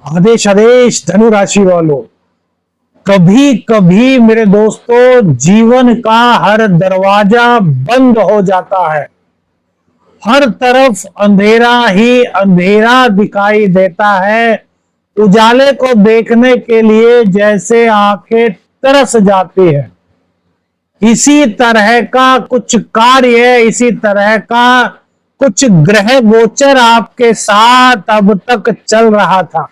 आदेश आदेश धनु राशि वालों, कभी कभी मेरे दोस्तों जीवन का हर दरवाजा बंद हो जाता है। हर तरफ अंधेरा ही अंधेरा दिखाई देता है। उजाले को देखने के लिए जैसे आंखें तरस जाती है। इसी तरह का कुछ कार्य, इसी तरह का कुछ ग्रह गोचर आपके साथ अब तक चल रहा था,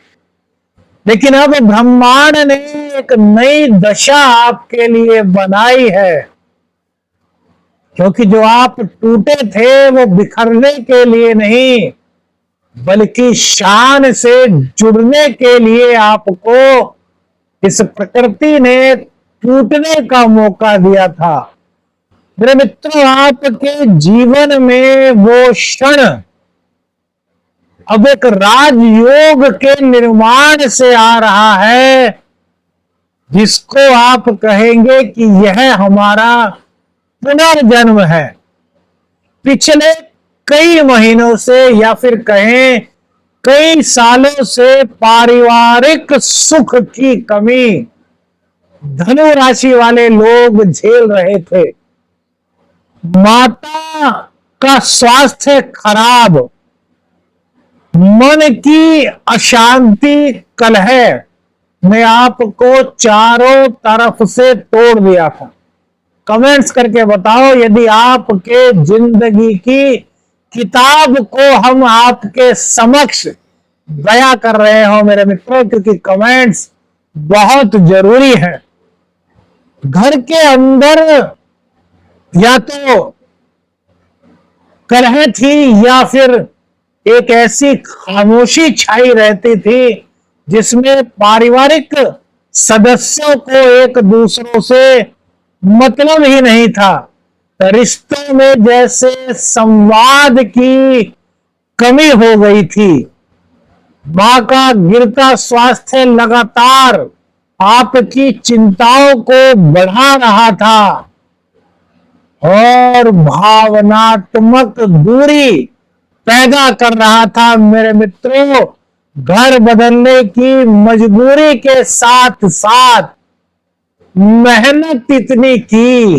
लेकिन अब ब्रह्मांड ने एक नई दशा आपके लिए बनाई है। क्योंकि जो आप टूटे थे वो बिखरने के लिए नहीं, बल्कि शान से जुड़ने के लिए आपको इस प्रकृति ने टूटने का मौका दिया था। मेरे मित्रों, आपके जीवन में वो क्षण अब एक राजयोग के निर्माण से आ रहा है, जिसको आप कहेंगे कि यह हमारा पुनर्जन्म है। पिछले कई महीनों से या फिर कहें कई सालों से पारिवारिक सुख की कमी धनु राशि वाले लोग झेल रहे थे। माता का स्वास्थ्य खराब, मन की अशांति, कलह ने आपको चारों तरफ से तोड़ दिया था। कमेंट्स करके बताओ यदि आपके जिंदगी की किताब को हम आपके समक्ष बयां कर रहे हो मेरे मित्रों, क्योंकि कमेंट्स बहुत जरूरी है। घर के अंदर या तो कलह थी या फिर एक ऐसी खामोशी छाई रहती थी जिसमें पारिवारिक सदस्यों को एक दूसरों से मतलब ही नहीं था। रिश्तों में जैसे संवाद की कमी हो गई थी। मां का गिरता स्वास्थ्य लगातार आपकी चिंताओं को बढ़ा रहा था और भावनात्मक दूरी पैदा कर रहा था। मेरे मित्रों, घर बदलने की मजबूरी के साथ साथ मेहनत इतनी की,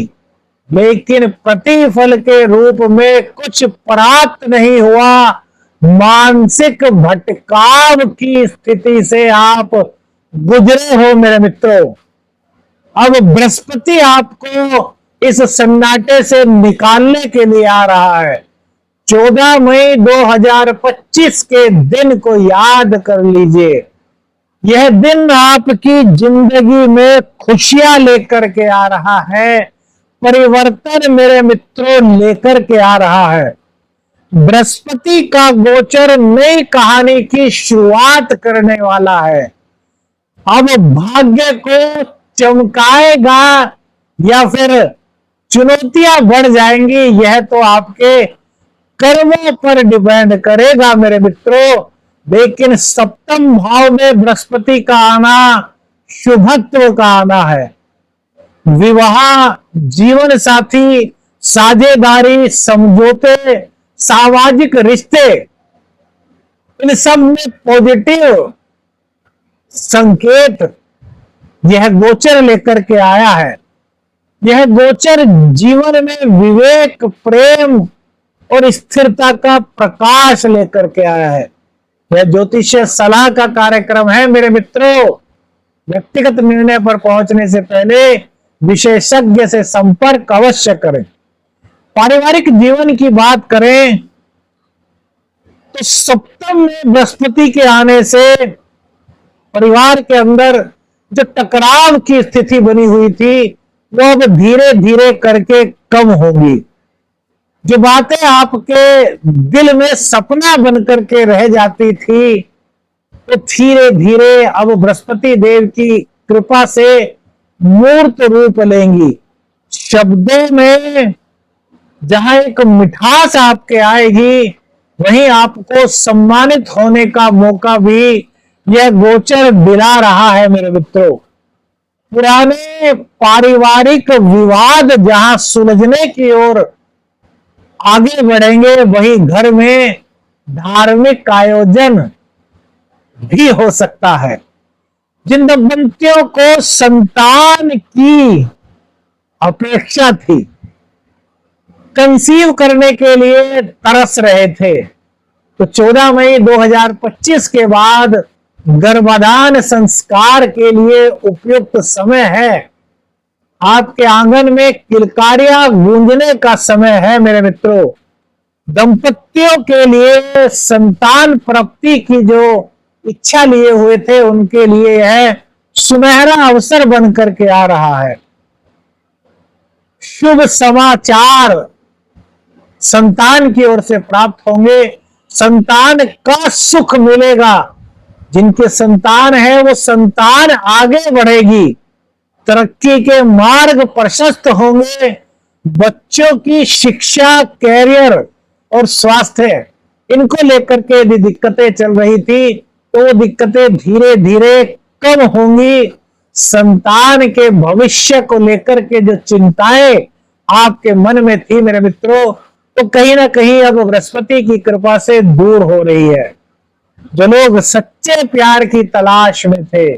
लेकिन प्रतिफल के रूप में कुछ प्राप्त नहीं हुआ। मानसिक भटकाव की स्थिति से आप गुजरे हो मेरे मित्रों। अब बृहस्पति आपको इस सन्नाटे से निकालने के लिए आ रहा है। 14 मई 2025 के दिन को याद कर लीजिए। यह दिन आपकी जिंदगी में खुशियां लेकर के आ रहा है, परिवर्तन मेरे मित्रों लेकर के आ रहा है। बृहस्पति का गोचर नई कहानी की शुरुआत करने वाला है। अब भाग्य को चमकाएगा या फिर चुनौतियां बढ़ जाएंगी, यह तो आपके कर्मों पर डिपेंड करेगा मेरे मित्रों। लेकिन सप्तम भाव में बृहस्पति का आना शुभत्व का आना है। विवाह, जीवन साथी, साझेदारी, समझौते, सामाजिक रिश्ते, इन सब में पॉजिटिव संकेत यह गोचर लेकर के आया है। यह गोचर जीवन में विवेक, प्रेम और स्थिरता का प्रकाश लेकर के आया है। यह ज्योतिष सलाह का कार्यक्रम है मेरे मित्रों। व्यक्तिगत निर्णय पर पहुंचने से पहले विशेषज्ञ से संपर्क अवश्य करें। पारिवारिक जीवन की बात करें तो सप्तम में बृहस्पति के आने से परिवार के अंदर जो टकराव की स्थिति बनी हुई थी वो अब धीरे धीरे करके कम होगी। जो बातें आपके दिल में सपना बन करके रह जाती थी तो धीरे धीरे अब बृहस्पति देव की कृपा से मूर्त रूप लेंगी। शब्दों में जहां एक मिठास आपके आएगी, वहीं आपको सम्मानित होने का मौका भी यह गोचर दिला रहा है मेरे मित्रों। पुराने पारिवारिक विवाद जहां सुलझने की ओर आगे बढ़ेंगे, वहीं घर में धार्मिक आयोजन, भी हो सकता है। जिन दंपतियों को संतान की अपेक्षा थी, कंसीव करने के लिए तरस रहे थे, तो 14 मई 2025 के बाद गर्भाधान संस्कार के लिए उपयुक्त समय है। आपके आंगन में किलकारियां गूंजने का समय है मेरे मित्रों। दंपतियों के लिए संतान प्राप्ति की जो इच्छा लिए हुए थे, उनके लिए यह सुनहरा अवसर बन करके आ रहा है। शुभ समाचार संतान की ओर से प्राप्त होंगे, संतान का सुख मिलेगा। जिनके संतान है वो संतान आगे बढ़ेगी, तरक्की के मार्ग प्रशस्त होंगे। बच्चों की शिक्षा, कैरियर और स्वास्थ्य, इनको लेकर के यदि दिक्कतें चल रही थी तो वो दिक्कतें धीरे धीरे कम होंगी। संतान के भविष्य को लेकर के जो चिंताएं आपके मन में थी मेरे मित्रों, तो कहीं ना कहीं अब बृहस्पति की कृपा से दूर हो रही है। जो लोग सच्चे प्यार की तलाश में थे,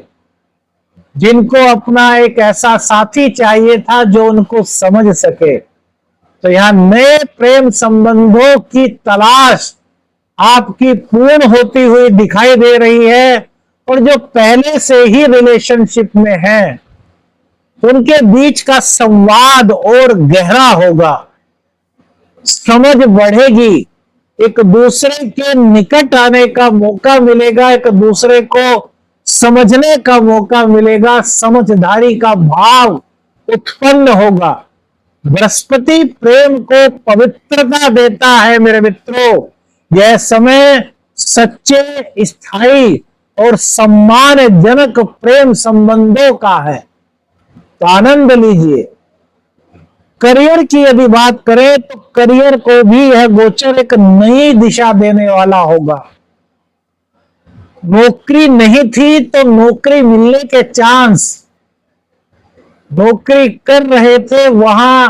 जिनको अपना एक ऐसा साथी चाहिए था जो उनको समझ सके, तो यहां नए प्रेम संबंधों की तलाश आपकी पूर्ण होती हुई दिखाई दे रही है। और जो पहले से ही रिलेशनशिप में हैं, उनके बीच का संवाद और गहरा होगा, समझ बढ़ेगी, एक दूसरे के निकट आने का मौका मिलेगा, एक दूसरे को समझने का मौका मिलेगा, समझदारी का भाव उत्पन्न होगा। बृहस्पति प्रेम को पवित्रता देता है मेरे मित्रों। यह समय सच्चे, स्थायी और सम्मानजनक प्रेम संबंधों का है, तो आनंद लीजिए। करियर की यदि बात करें तो करियर को भी यह गोचर एक नई दिशा देने वाला होगा। नौकरी नहीं थी तो नौकरी मिलने के चांस, नौकरी कर रहे थे वहां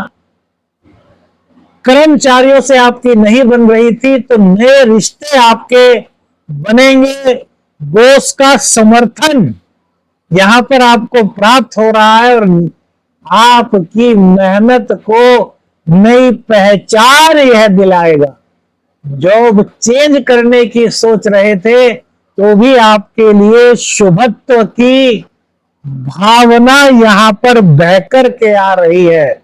कर्मचारियों से आपकी नहीं बन रही थी, तो नए रिश्ते आपके बनेंगे। बॉस का समर्थन यहां पर आपको प्राप्त हो रहा है और आपकी मेहनत को नई पहचान यह दिलाएगा। जॉब चेंज करने की सोच रहे थे तो भी आपके लिए शुभत्व की भावना यहां पर बहकर के आ रही है।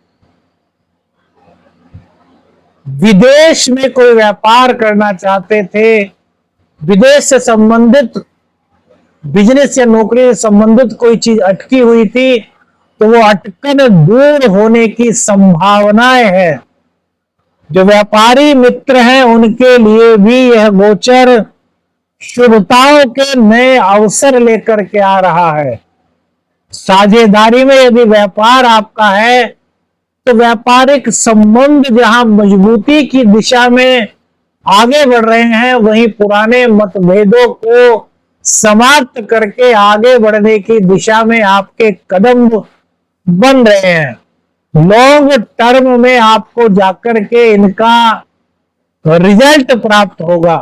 विदेश में कोई व्यापार करना चाहते थे, विदेश से संबंधित बिजनेस या नौकरी से संबंधित कोई चीज अटकी हुई थी, तो वो अटकन दूर होने की संभावनाएं है। जो व्यापारी मित्र हैं उनके लिए भी यह गोचर शुभताओं के नए अवसर लेकर के आ रहा है। साझेदारी में यदि व्यापार आपका है तो व्यापारिक संबंध जहां मजबूती की दिशा में आगे बढ़ रहे हैं, वहीं पुराने मतभेदों को समाप्त करके आगे बढ़ने की दिशा में आपके कदम बन रहे हैं। लॉन्ग टर्म में आपको जाकर के इनका रिजल्ट प्राप्त होगा।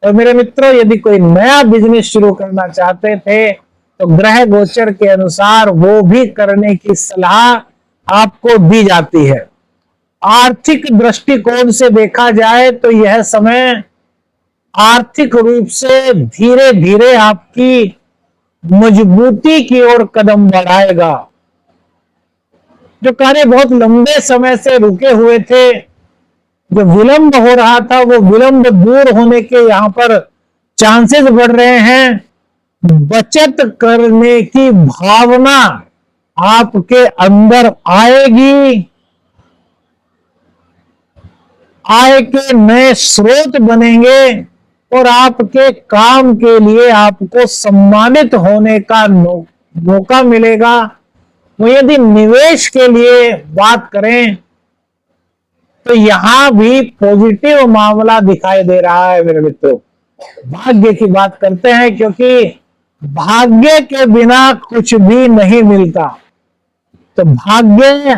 तो मेरे मित्रों, यदि कोई नया बिजनेस शुरू करना चाहते थे तो ग्रह गोचर के अनुसार वो भी करने की सलाह आपको दी जाती है। आर्थिक दृष्टिकोण से देखा जाए तो यह समय आर्थिक रूप से धीरे धीरे आपकी मजबूती की ओर कदम बढ़ाएगा। जो कार्य बहुत लंबे समय से रुके हुए थे, जो विलंब हो रहा था, वो विलंब दूर होने के यहां पर चांसेस बढ़ रहे हैं। बचत करने की भावना आपके अंदर आएगी, आय के नए स्रोत बनेंगे और आपके काम के लिए आपको सम्मानित होने का मौका मिलेगा। वो यदि निवेश के लिए बात करें तो यहां भी पॉजिटिव मामला दिखाई दे रहा है मेरे मित्रों। भाग्य की बात करते हैं, क्योंकि भाग्य के बिना कुछ भी नहीं मिलता। तो भाग्य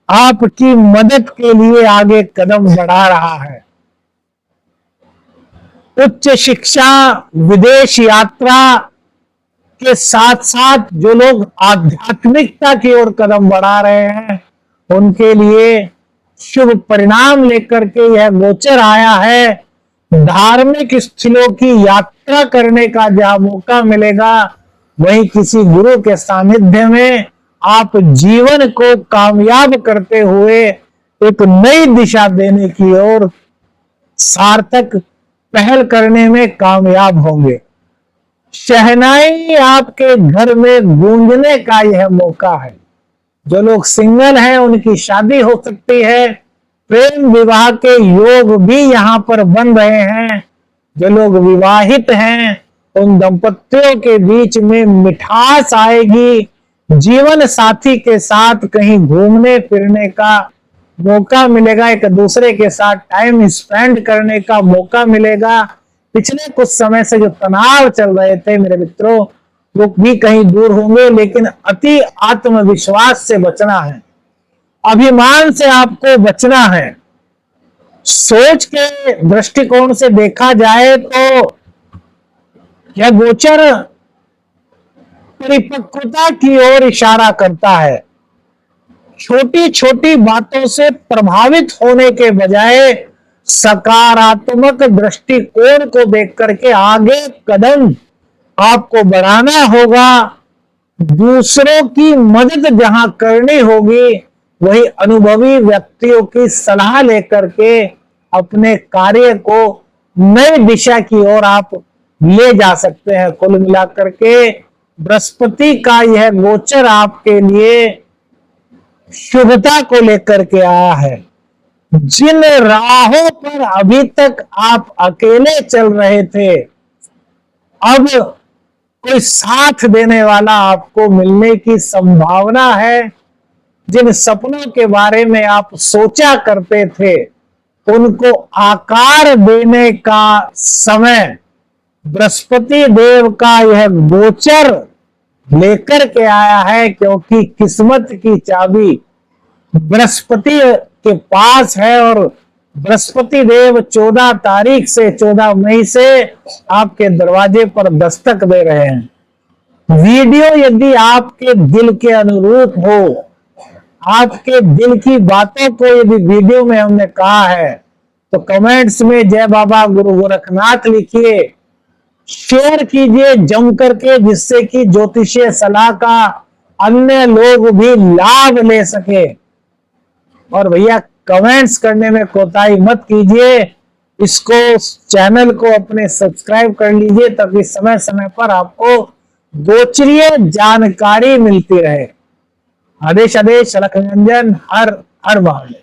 आपकी मदद के लिए आगे कदम बढ़ा रहा है। उच्च शिक्षा, विदेश यात्रा के साथ साथ जो लोग आध्यात्मिकता की ओर कदम बढ़ा रहे हैं, उनके लिए शुभ परिणाम लेकर के यह गोचर आया है। धार्मिक स्थलों की यात्रा करने का जहां मौका मिलेगा, वहीं किसी गुरु के सानिध्य में आप जीवन को कामयाब करते हुए एक नई दिशा देने की ओर सार्थक पहल करने में कामयाब होंगे। शहनाई आपके घर में गूंजने का यह मौका है। जो लोग सिंगल हैं उनकी शादी हो सकती है। प्रेम विवाह के योग भी यहां पर बन रहे हैं। जो लोग विवाहित हैं उन दंपतियों के बीच में मिठास आएगी। जीवन साथी के साथ कहीं घूमने फिरने का मौका मिलेगा, एक दूसरे के साथ टाइम स्पेंड करने का मौका मिलेगा। पिछले कुछ समय से जो तनाव चल रहे थे मेरे मित्रों, वो भी कहीं दूर होंगे, लेकिन अति आत्मविश्वास से बचना है, अभिमान से आपको बचना है। सोच के दृष्टिकोण से देखा जाए तो यह गोचर परिपक्वता की ओर इशारा करता है। छोटी छोटी बातों से प्रभावित होने के बजाय सकारात्मक दृष्टिकोण को देख करके आगे कदम आपको बढ़ाना होगा। दूसरों की मदद जहां करनी होगी, वही अनुभवी व्यक्तियों की सलाह लेकर के अपने कार्य को नई दिशा की ओर आप ले जा सकते हैं। कुल मिलाकर के बृहस्पति का यह गोचर आपके लिए शुभता को लेकर के आया है। जिन राहों पर अभी तक आप अकेले चल रहे थे, अब कोई साथ देने वाला आपको मिलने की संभावना है। जिन सपनों के बारे में आप सोचा करते थे, उनको आकार देने का समय बृहस्पति देव का यह गोचर लेकर के आया है, क्योंकि किस्मत की चाबी बृहस्पति के पास है और बृहस्पति देव 14 तारीख से 14 मई से आपके दरवाजे पर दस्तक दे रहे हैं। वीडियो यदि आपके दिल के अनुरूप हो, आपके दिल की बातों को यदि वीडियो में हमने कहा है, तो कमेंट्स में जय बाबा गुरु गोरखनाथ लिखिए, शेयर कीजिए जम करके, जिससे कि ज्योतिषीय सलाह का अन्य लोग भी लाभ ले सके। और भैया कमेंट्स करने में कोताही मत कीजिए। इसको चैनल को अपने सब्सक्राइब कर लीजिए, ताकि समय समय पर आपको गोचरीय जानकारी मिलती रहे। आदेश आदेश अलख निरंजन, हर हर महादेव।